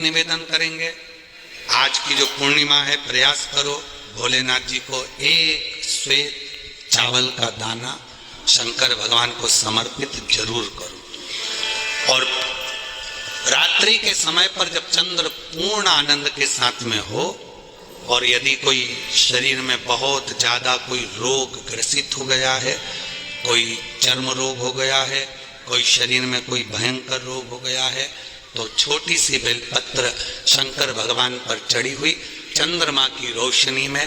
निवेदन करेंगे। आज की जो पूर्णिमा है, प्रयास करो भोलेनाथ जी को एक श्वेत चावल का दाना शंकर भगवान को समर्पित जरूर करो। और रात्रि के समय पर जब चंद्र पूर्ण आनंद के साथ में हो और यदि कोई शरीर में बहुत ज्यादा कोई रोग ग्रसित हो गया है, कोई चर्म रोग हो गया है, कोई शरीर में कोई भयंकर रोग हो गया है, तो छोटी सी बेलपत्र शंकर भगवान पर चढ़ी हुई चंद्रमा की रोशनी में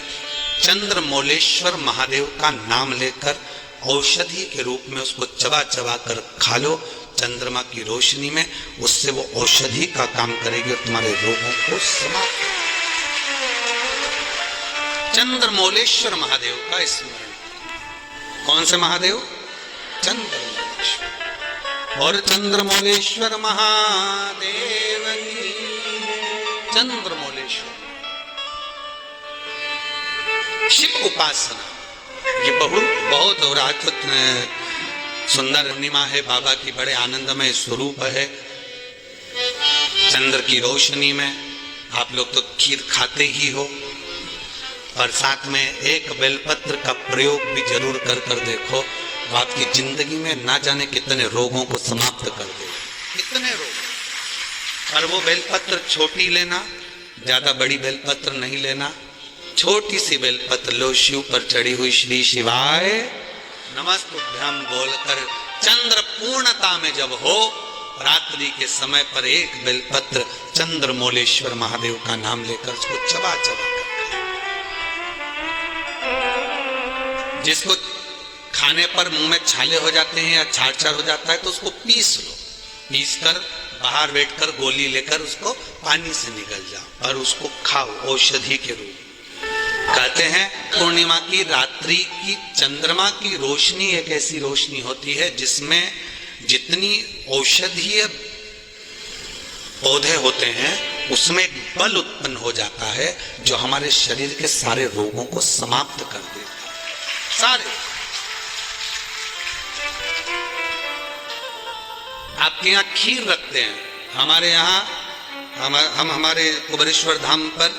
चंद्रमौलेश्वर महादेव का नाम लेकर औषधि के रूप में उसको चबा चबा कर खा लो चंद्रमा की रोशनी में। उससे वो औषधि का काम करेगी और तुम्हारे रोगों को समाप्त। चंद्रमौलेश्वर महादेव का स्मरण। कौन से महादेव? चंद्रमौलेश्वर। और चंद्रमौलेश्वर महादेव की। चंद्रमौलेश्वर शिव उपासना ये बहुत और अद्भुत सुंदर पूर्णिमा है। बाबा की बड़े आनंदमय स्वरूप है। चंद्र की रोशनी में आप लोग तो खीर खाते ही हो, और साथ में एक बेलपत्र का प्रयोग भी जरूर कर देखो, तो आपकी जिंदगी में ना जाने कितने रोगों को समाप्त कर दे। कितने रोग। और वो बेलपत्र छोटी लेना, ज्यादा बड़ी बेलपत्र नहीं लेना। छोटी सी बेलपत्र लो, शिव पर चढ़ी हुई श्री शिवाय नमस्तुभ्यम बोलकर चंद्र पूर्णता में जब हो, रात्रि के समय पर एक बेलपत्र चंद्रमौलेश्वर महादेव का नाम लेकर उसको चबा चबा कर। जिसको खाने पर मुंह में छाले हो जाते हैं या छाछर हो जाता है तो उसको पीस लो, पीस कर बाहर बैठकर गोली लेकर उसको पानी से निकल जाओ और उसको खाओ औषधि के रूप। कहते हैं पूर्णिमा की रात्रि की चंद्रमा की रोशनी एक ऐसी रोशनी होती है जिसमें जितनी औषधीय पौधे होते हैं उसमें एक बल उत्पन्न हो जाता है जो हमारे शरीर के सारे रोगों को समाप्त कर देता है। सारे। आपके यहाँ खीर रखते हैं, हमारे यहाँ हम हमारे कुबेरेश्वर धाम पर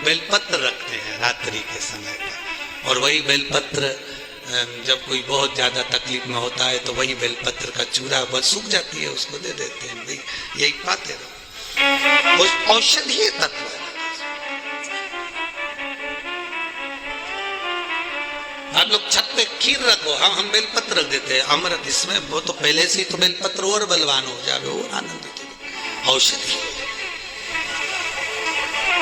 बेलपत्र रखते हैं रात्रि के समय पर। और वही बेलपत्र जब कोई बहुत ज्यादा तकलीफ में होता है तो वही बेलपत्र का चूरा बस सूख जाती है, उसको दे देते हैं, भाई यही पाते रहो। औषधीय तत्व है। आप लोग छत पे खीर रखो, हम बेलपत्र रख देते हैं अमृत इसमें, वो तो पहले से ही तो बेलपत्र और बलवान हो जाए, और आनंदित हो। औषधि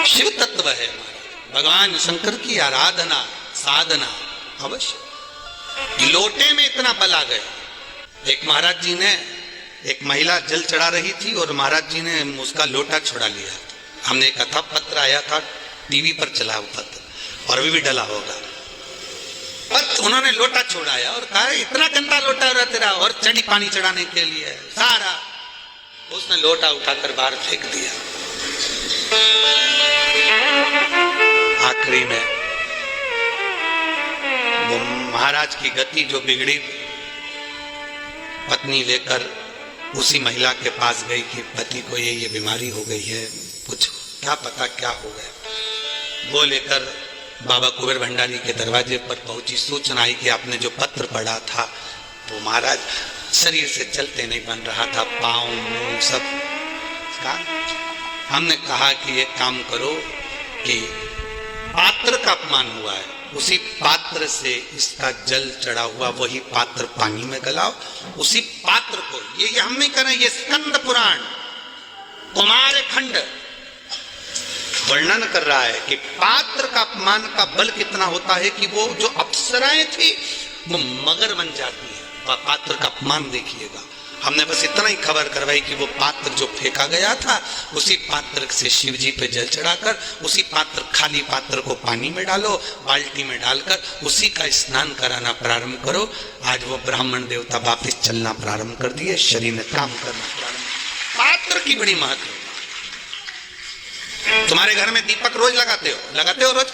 शिव तत्व है हमारा। भगवान शंकर की आराधना साधना अवश्य। लोटे में इतना बल आ गया। एक महाराज जी ने, एक महिला जल चढ़ा रही थी और महाराज जी ने उसका लोटा छुड़ा लिया। हमने कथा पत्र आया था टीवी पर चला हुआ पत्र और अभी भी डला होगा। पर उन्होंने लोटा छोड़ाया और कहा इतना गंदा लोटा रहा तेरा, और चढ़ी पानी चढ़ाने के लिए सारा। उसने लोटा उठाकर बाहर फेंक दिया। आखिरी में वो महाराज की गति जो बिगड़ी, पत्नी लेकर उसी महिला के पास गई कि पति को ये बीमारी हो गई है, पूछो क्या पता क्या हो गया। वो लेकर बाबा कुबेर भंडारी के दरवाजे पर पहुंची। सूचना आई कि आपने जो पत्र पढ़ा था वो महाराज शरीर से चलते नहीं बन रहा था, पाँव मुंह सब का। हमने कहा कि एक काम करो कि पात्र का अपमान हुआ है, उसी पात्र से इसका जल चढ़ा हुआ वही पात्र पानी में गलाओ। उसी पात्र को ये हम नहीं कर रहे, ये स्कंद पुराण कुमार खंड वर्णन कर रहा है कि पात्र का अपमान का बल कितना होता है कि वो जो अप्सराएं थी वो मगर बन जाती है। पात्र का अपमान देखिएगा। हमने बस इतना ही खबर करवाई कि वो पात्र जो फेंका गया था उसी पात्र से शिव जी पे जल चढ़ाकर उसी पात्र, खाली पात्र को पानी में डालो, बाल्टी में डालकर उसी का स्नान कराना प्रारंभ करो। आज वो ब्राह्मण देवता वापिस चलना प्रारंभ कर दिए, शरीर में काम करना प्रारंभ। पात्र की बड़ी महत्व। तुम्हारे घर में दीपक रोज लगाते हो रोज?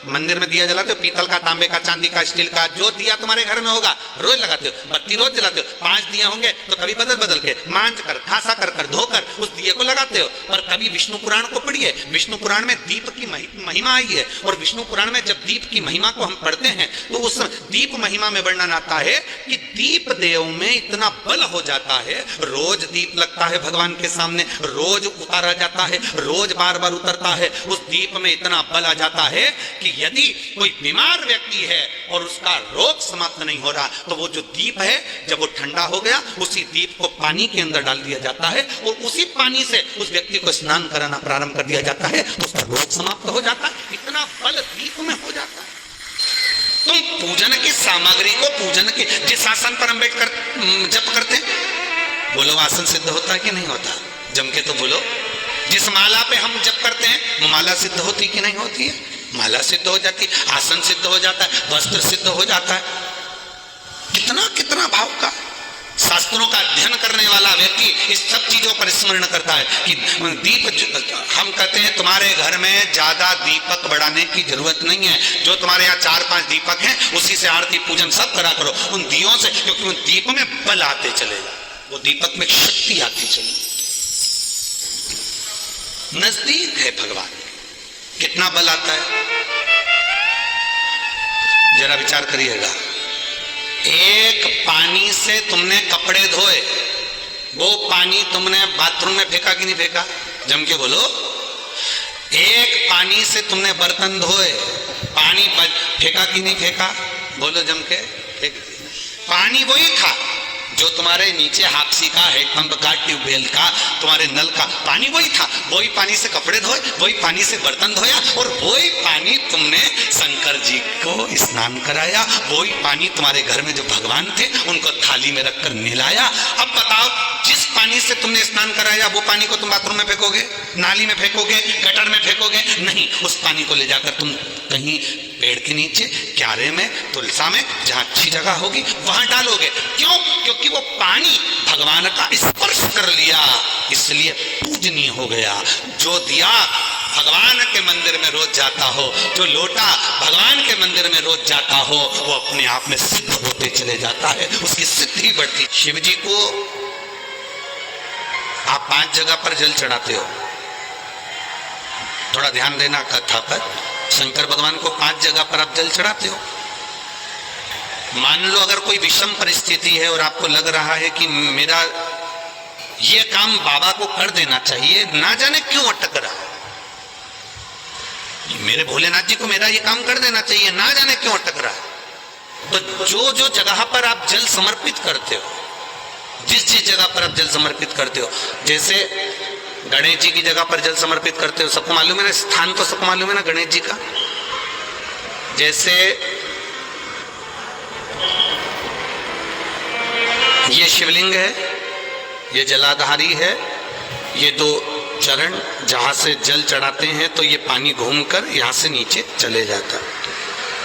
मंदिर में दिया जलाते हो, पीतल का, तांबे का, चांदी का, स्टील का, जो दिया तुम्हारे घर में होगा रोज लगाते हो। बत्ती रोज जलाते हो, 5 दिया होंगे तो कभी बदल बदल के मांझ कर, खासा कर धोकर उस दिए को लगाते हो। पर कभी विष्णु पुराण को पढ़िए, विष्णु पुराण में दीप की महिमा आई है, और विष्णु पुराण में जब दीप की महिमा को हम पढ़ते हैं तो उस दीप महिमा में वर्णन आता है कि दीप देव में इतना बल हो जाता है, रोज दीप लगता है भगवान के सामने, रोज उतारा जाता है, रोज बार बार उतरता है, उस दीप में इतना बल आ जाता है कि यदि कोई बीमार व्यक्ति है और उसका रोग समाप्त नहीं हो रहा तो वो जो दीप है जब वो ठंडा हो गया उसी दीप को पानी के अंदर डाल दिया जाता है और उसी पानी से उस व्यक्ति को स्नान कराना प्रारंभ कर दिया जाता है, उसका रोग समाप्त हो जाता है। इतना बल दीप में हो जाता है। तुम पूजन की सामग्री को, पूजन की जिस आसन पर हम बैठकर जप करते हैं, बोलो आसन सिद्ध होता है कि नहीं होता? जम के तो बोलो। जिस माला पे हम जप करते हैं वो माला सिद्ध होती कि नहीं होती है? माला सिद्ध हो जाती, आसन सिद्ध हो जाता है, वस्त्र सिद्ध हो जाता है। कितना कितना भाव का शास्त्रों का अध्ययन करने वाला व्यक्ति इस सब चीजों पर स्मरण करता है कि दीप, हम कहते हैं तुम्हारे घर में ज्यादा दीपक बढ़ाने की जरूरत नहीं है, जो तुम्हारे यहाँ 4-5 दीपक हैं उसी से आरती पूजन सब करा करो उन दियों से, क्योंकि उन दीप में बल आते चलेगा, वो दीपक में शक्ति आती चलेगी। नजदीक है भगवान, कितना बल आता है जरा विचार करिएगा। एक पानी से तुमने कपड़े धोए, वो पानी तुमने बाथरूम में फेंका कि नहीं फेंका? जम के बोलो। एक पानी से तुमने बर्तन धोए, पानी फेंका कि नहीं फेंका? बोलो जम के। फेंक दिया। पानी वही था जो तुम्हारे नीचे हाक्सी का, हैंडपंप का, ट्यूबवेल का, तुम्हारे नल का पानी वही था, वही पानी से कपड़े धोए, वही पानी से बर्तन धोया, और वही पानी तुमने शंकर जी को स्नान कराया, वही पानी तुम्हारे घर में जो भगवान थे उनको थाली में रखकर नहलाया। अब बताओ, जिस पानी से तुमने स्नान कराया वो पानी को तुम बाथरूम में फेंकोगे, नाली में फेंकोगे, गटर में फेंकोगे? नहीं, उस पानी को ले जाकर तुम कहीं पेड़ के नीचे, क्यारे में, तुलसा में, जहां अच्छी जगह होगी वहां डालोगे। क्यों? क्योंकि वो पानी भगवान का स्पर्श कर लिया, इसलिए पूजनीय हो गया। जो दिया भगवान के मंदिर में रोज जाता हो, जो लोटा भगवान के मंदिर में रोज जाता हो, वो अपने आप में सिद्ध होते चले जाता है, उसकी सिद्धि बढ़ती। शिव जी को आप 5 जगह पर जल चढ़ाते हो, थोड़ा ध्यान देना कथा पर। शंकर भगवान को 5 जगह पर आप जल चढ़ाते हो। मान लो अगर कोई विषम परिस्थिति है और आपको लग रहा है कि मेरा ये काम बाबा को कर देना चाहिए, ना जाने क्यों अटक रहा, मेरे भोलेनाथ जी को मेरा ये काम कर देना चाहिए, ना जाने क्यों अटक रहा, तो जो जो जगह पर आप जल समर्पित करते हो, जिस जिस जगह पर आप जल समर्पित करते हो, जैसे गणेश जी की जगह पर जल समर्पित करते हो, सबको मालूम है ना, स्थान तो सबको मालूम है ना गणेश जी का। जैसे ये शिवलिंग है, ये जलाधारी है, ये 2 चरण जहां से जल चढ़ाते हैं तो ये पानी घूमकर यहां से नीचे चले जाता है।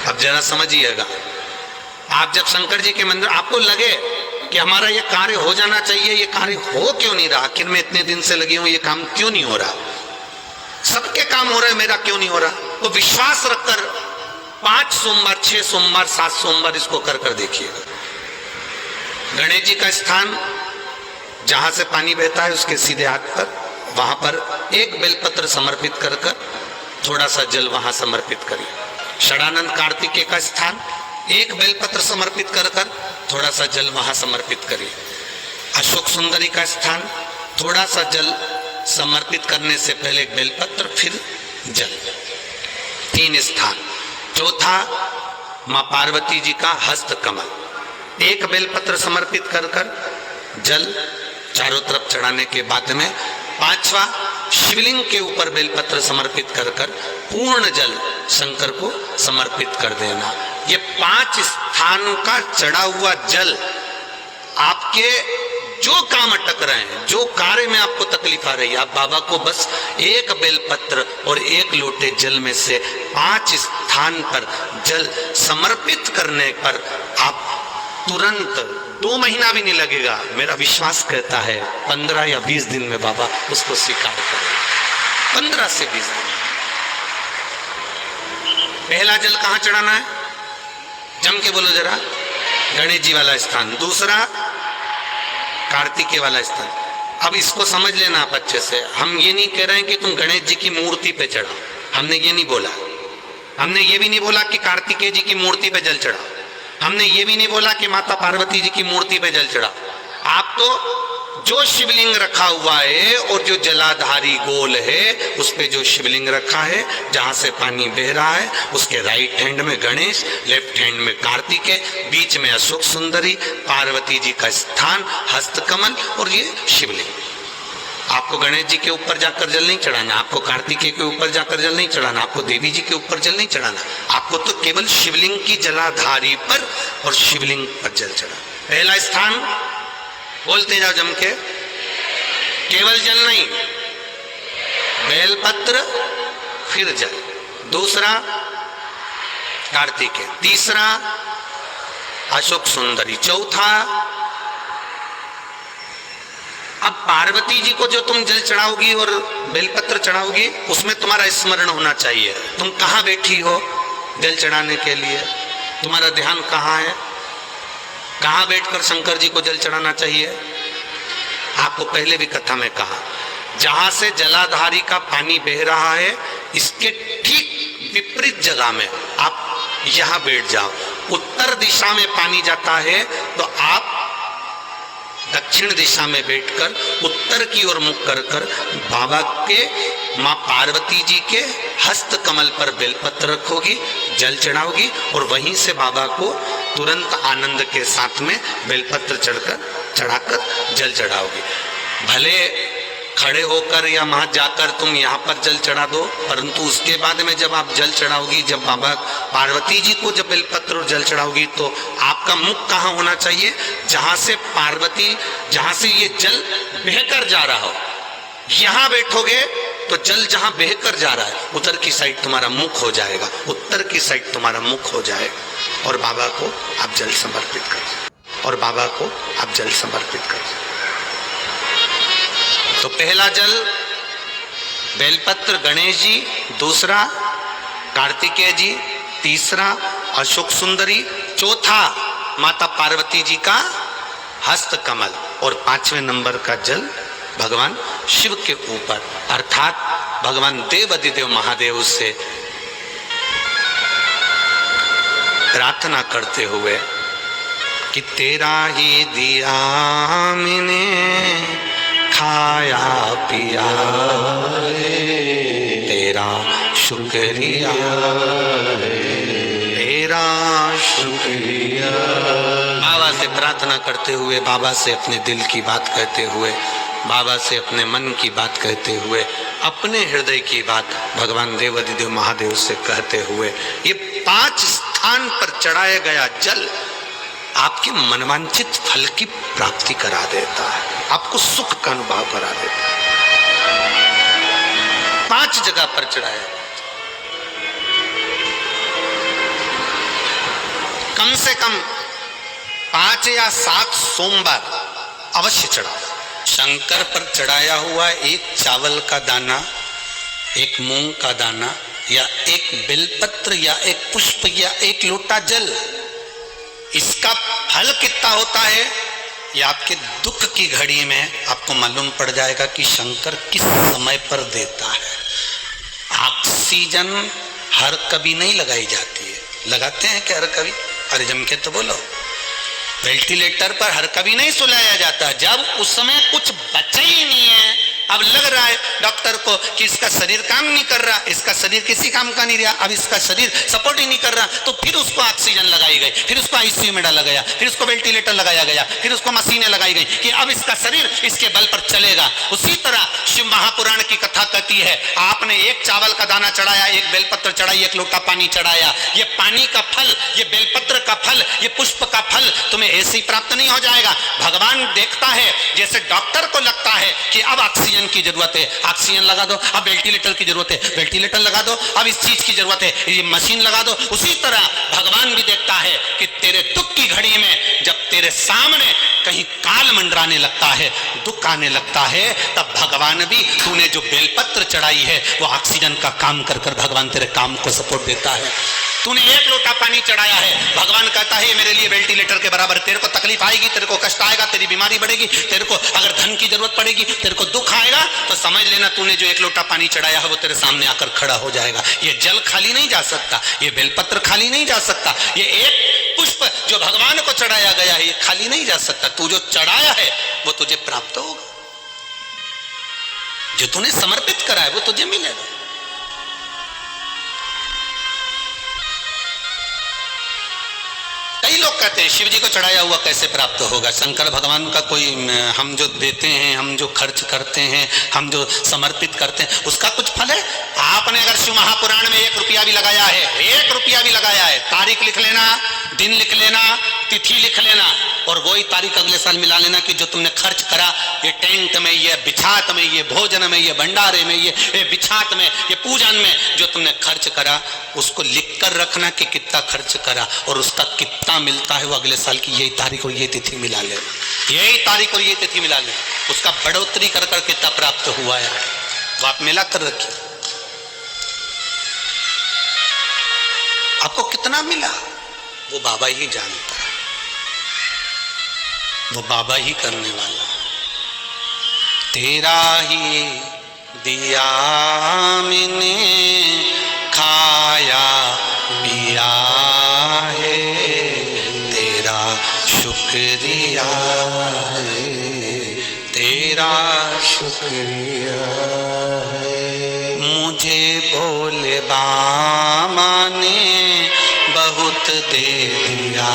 अब जरा समझिएगा, आप जब शंकर जी के मंदिर, आपको लगे कि हमारा ये कार्य हो जाना चाहिए, ये कार्य हो क्यों नहीं रहा, आखिर में इतने दिन से लगे हूं, ये काम क्यों नहीं हो रहा, सबके काम हो रहे, मेरा क्यों नहीं हो रहा, तो विश्वास रखकर 5 सोमवार, 6 सोमवार, 7 सोमवार इसको कर कर देखिएगा। गणेश जी का स्थान जहां से पानी बहता है उसके सीधे हाथ पर, वहां पर एक बेलपत्र समर्पित कर कर थोड़ा सा जल वहां समर्पित करिए। षडानंद कार्तिकेय का स्थान, एक बेलपत्र समर्पित कर कर थोड़ा सा जल वहां समर्पित करिए। अशोक सुंदरी का स्थान, थोड़ा सा जल समर्पित करने से पहले एक बेलपत्र, फिर जल। 3 स्थान। चौथा, मां पार्वती जी का हस्त कमल, एक बेलपत्र समर्पित कर कर जल चारों तरफ चढ़ाने के बाद में 5वां, शिवलिंग के ऊपर बेलपत्र समर्पित कर कर पूर्ण जल शंकर को समर्पित कर देना। ये 5 स्थान का चढ़ा हुआ जल आपके जो काम अटक रहे हैं, जो कार्य में आपको तकलीफ आ रही है, आप बाबा को बस एक बेलपत्र और एक लोटे जल में से 5 स्थान पर जल समर्पित करने पर आप तुरंत 2 महीना भी नहीं लगेगा, मेरा विश्वास कहता है 15 या 20 दिन में बाबा उसको स्वीकार करें। 15 से 20 दिन। पहला जल कहाँ चढ़ाना है? जम के बोलो जरा। गणेश जी वाला स्थान। दूसरा कार्तिकेय वाला स्थान। अब इसको समझ लेना आप अच्छे से। हम ये नहीं कह रहे हैं कि तुम गणेश जी की मूर्ति पे चढ़ाओ, हमने ये नहीं बोला। हमने ये भी नहीं बोला कि कार्तिकेय जी की मूर्ति पे जल चढ़ाओ। हमने ये भी नहीं बोला कि माता पार्वती जी की मूर्ति पे जल चढ़ाओ। आप तो जो शिवलिंग रखा हुआ है और जो जलाधारी गोल है उस पे जो शिवलिंग रखा है, जहां से पानी बह रहा है, उसके राइट हैंड में गणेश, लेफ्ट हैंड में कार्तिकेय, बीच में अशोक सुंदरी, पार्वती जी का स्थान, हस्तकमल और ये शिवलिंग। आपको गणेश जी के ऊपर जाकर जल नहीं चढ़ाना, आपको कार्तिकेय के ऊपर जाकर जल नहीं चढ़ाना, आपको देवी जी के ऊपर जल नहीं चढ़ाना, आपको तो केवल शिवलिंग की जलाधारी पर और शिवलिंग पर जल चढ़ाना। पहला स्थान बोलते जाओ जम के, केवल जल नहीं, बेलपत्र फिर जल। दूसरा कार्तिकेय, तीसरा अशोक सुंदरी, चौथा अब पार्वती जी को जो तुम जल चढ़ाओगी और बेलपत्र चढ़ाओगी उसमें तुम्हारा स्मरण होना चाहिए। तुम कहाँ बैठी हो जल चढ़ाने के लिए, तुम्हारा ध्यान कहाँ है, कहाँ बैठकर शंकर जी को जल चढ़ाना चाहिए। आपको पहले भी कथा में कहा, जहां से जलाधारी का पानी बह रहा है इसके ठीक विपरीत जगह में आप यहां बैठ जाओ। उत्तर दिशा में पानी जाता है तो आप दक्षिण दिशा में बैठकर उत्तर की ओर मुख कर कर बाबा के, माँ पार्वती जी के हस्त कमल पर बेलपत्र रखोगी, जल चढ़ाओगी और वहीं से बाबा को तुरंत आनंद के साथ में बेलपत्र चढ़ाकर जल चढ़ाओगी। भले खड़े होकर या वहां जाकर तुम यहाँ पर जल चढ़ा दो, परंतु उसके बाद में जब आप जल चढ़ाओगी, जब बाबा पार्वती जी को जब बेलपत्र और जल चढ़ाओगी तो आपका मुख कहाँ होना चाहिए? जहां से पार्वती, जहां से ये जल बहकर जा रहा हो, यहां बैठोगे तो जल जहां बहकर जा रहा है उधर की साइड तुम्हारा मुख हो जाएगा, उत्तर की साइड तुम्हारा मुख हो जाएगा और बाबा को आप जल समर्पित कर, और बाबा को आप जल समर्पित कर। तो पहला जल बेलपत्र गणेश जी, दूसरा कार्तिकेय जी, तीसरा अशोक सुंदरी, चौथा माता पार्वती जी का हस्त कमल और पांचवें नंबर का जल भगवान शिव के ऊपर, अर्थात भगवान देवाधिदेव महादेव से प्रार्थना करते हुए कि तेरा ही दिया मैंने खाया पिया तेरा शुक्रिया, तेरा शुक्रिया। बाबा से प्रार्थना करते हुए, बाबा से अपने दिल की बात कहते हुए, बाबा से अपने मन की बात कहते हुए, अपने हृदय की बात भगवान देवाधिदेव महादेव से कहते हुए, ये 5 स्थान पर चढ़ाया गया जल आपके मनवांछित फल की प्राप्ति करा देता है, आपको सुख का अनुभव करा देता है। 5 जगह पर चढ़ाया, कम से कम 5 या 7 सोमवार अवश्य चढ़ाओ। शंकर पर चढ़ाया हुआ एक चावल का दाना, एक मूंग का दाना या एक बेलपत्र या एक पुष्प या एक लोटा जल, इसका फल कितना होता है ये आपके दुख की घड़ी में आपको मालूम पड़ जाएगा कि शंकर किस समय पर देता है। ऑक्सीजन हर कभी नहीं लगाई जाती है, लगाते हैं क्या हर कभी? अरे जम के तो बोलो। वेंटिलेटर पर हर कभी नहीं सुलाया जाता, जब उस समय कुछ बचा ही नहीं है, अब लग रहा है डॉक्टर को कि इसका शरीर काम नहीं कर रहा, इसका शरीर किसी काम का नहीं रहा, अब इसका शरीर सपोर्ट ही नहीं कर रहा, तो फिर उसको ऑक्सीजन लगाई गई, फिर उसको आईसीयू में डाला गया, फिर उसको वेंटिलेटर लगाया गया, फिर उसको मशीनें लगाई गई कि अब इसका शरीर इसके बल पर चलेगा। उसी तरह शिव महापुराण की कथा कहती है, आपने एक चावल का दाना चढ़ाया, एक बेलपत्र चढ़ाई, एक लोटा पानी चढ़ाया, ये पानी का फल, ये बेलपत्र का फल, ये पुष्प का फल तुम्हें ऐसे ही प्राप्त नहीं हो जाएगा। भगवान देखता है, जैसे डॉक्टर को लगता है कि अब ऑक्सीजन ऑक्सीजन की जरूरत है, ऑक्सीजन लगा दो। अब वेंटिलेटर की जरूरत है, वेंटिलेटर लगा दो। अब इस चीज की जरूरत है, ये मशीन लगा दो। उसी तरह भगवान भी देखता है कि तेरे दुख की घड़ी में जब तेरे सामने कहीं काल मंडराने लगता है, दुख आने लगता है, तब भगवान भी, तूने जो बेलपत्र चढ़ाई है वो ऑक्सीजन का काम कर कर भगवान तेरे काम को सपोर्ट देता है। तूने 1 लोटा पानी चढ़ाया है, भगवान कहता है मेरे लिए वेंटिलेटर के बराबर। तेरे को तकलीफ आएगी, तेरे को कष्ट आएगा, तेरी बीमारी बढ़ेगी, तेरे को अगर धन की जरूरत पड़ेगी, तेरे को दुख आएगा, तो समझ लेना तूने जो 1 लोटा पानी चढ़ाया है वो तेरे सामने आकर खड़ा हो जाएगा। ये जल खाली नहीं जा सकता, ये बेलपत्र खाली नहीं जा सकता, ये एक पुष्प जो भगवान को चढ़ाया गया है ये खाली नहीं जा सकता। तू जो चढ़ाया है वो तुझे प्राप्त होगा, जो तूने समर्पित करा है वो तुझे मिलेगा। कई लोग कहते हैं शिव जी को चढ़ाया हुआ कैसे प्राप्त होगा। शंकर भगवान का कोई, हम जो देते हैं, हम जो खर्च करते हैं, हम जो समर्पित करते हैं, उसका कुछ फल है? आपने अगर शिव महापुराण में 1 रुपया भी लगाया है, 1 रुपया भी लगाया है, तारीख लिख लेना, दिन लिख लेना, तिथि लिख लेना, और वही तारीख अगले साल मिला लेना कि जो तुमने खर्च करा, ये टेंट में, ये बिछात में, ये भोजन में, ये भंडारे में, ये बिछात में, ये पूजन में जो तुमने खर्च करा, उसको लिख कर रखना कि कितना खर्च करा, और उसका कितना मिलता है वो अगले साल की यही तारीख और ये तिथि मिला लेना, यही तारीख और ये तिथि मिला लेना, उसका बढ़ोतरी कर कर कितना प्राप्त हुआ है वो आप मिला कर रखिए। आपको कितना मिला वो बाबा ही जानता है, वो बाबा ही करने वाला। तेरा ही दिया मैंने खाया पिया है, तेरा शुक्रिया है, तेरा शुक्रिया है। मुझे भोले बाबा ने बहुत दे दिया